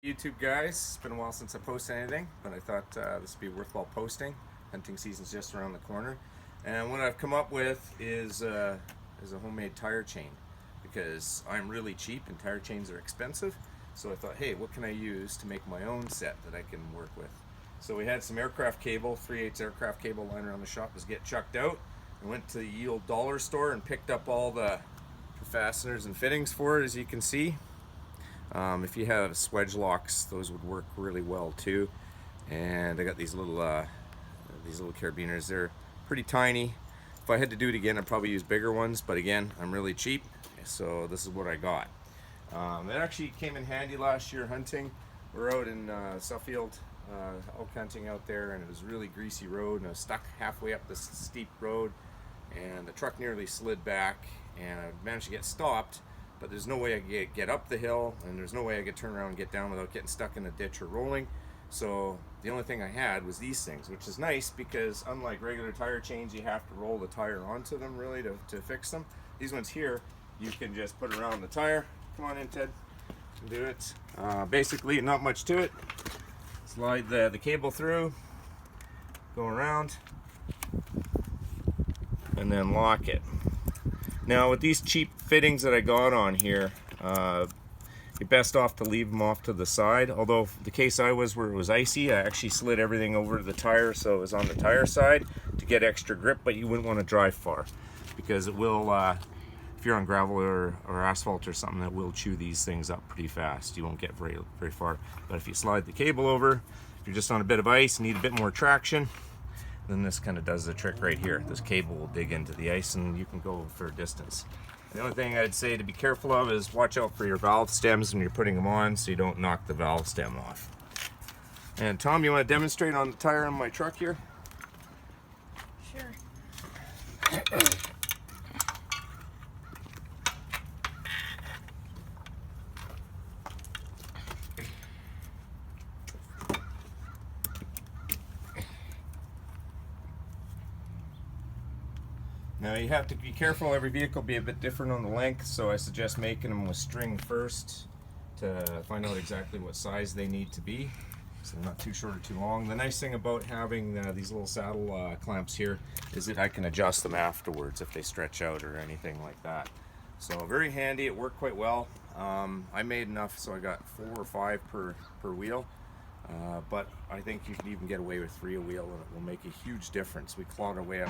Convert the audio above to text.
YouTube guys, it's been a while since I posted anything, but I thought this would be worthwhile posting. Hunting season's just around the corner, and what I've come up with is a homemade tire chain, because I'm really cheap and tire chains are expensive. So I thought, hey, what can I use to make my own set that I can work with? So we had some aircraft cable, 3/8 aircraft cable lying around the shop was get chucked out. I went to the old dollar store and picked up all the fasteners and fittings for it, as you can see. If you have swedge locks, those would work really well too. And I got these little carabiners. They're pretty tiny. If I had to do it again, I'd probably use bigger ones, but again, I'm really cheap, so this is what I got. It actually came in handy last year hunting. We're out in Suffield elk hunting out there, and it was a really greasy road, and I was stuck halfway up this steep road, and the truck nearly slid back, and I managed to get stopped, but there's no way I could get up the hill, and there's no way I could turn around and get down without getting stuck in a ditch or rolling. So the only thing I had was these things, which is nice because unlike regular tire chains, you have to roll the tire onto them really to fix them. These ones here, you can just put it around the tire. Come on in, Ted, do it. Basically, not much to it. Slide the cable through, go around, and then lock it. Now with these cheap fittings that I got on here, you're best off to leave them off to the side. Although the case I was where it was icy, I actually slid everything over to the tire so it was on the tire side to get extra grip, but you wouldn't want to drive far because it will, if you're on gravel or asphalt or something, that will chew these things up pretty fast. You won't get very far. But if you slide the cable over, if you're just on a bit of ice, need a bit more traction, then this kind of does the trick right here. This cable will dig into the ice and you can go for a distance. The only thing I'd say to be careful of is watch out for your valve stems when you're putting them on so you don't knock the valve stem off. And Tom, you want to demonstrate on the tire on my truck here? Sure. Now you have to be careful, every vehicle will be a bit different on the length, so I suggest making them with string first to find out exactly what size they need to be, so they're not too short or too long. The nice thing about having these little saddle clamps here is that I can adjust them afterwards if they stretch out or anything like that. So very handy, it worked quite well. I made enough so I got 4 or 5 per wheel. But I think you can even get away with 3 a wheel, and it will make a huge difference. We clawed our way up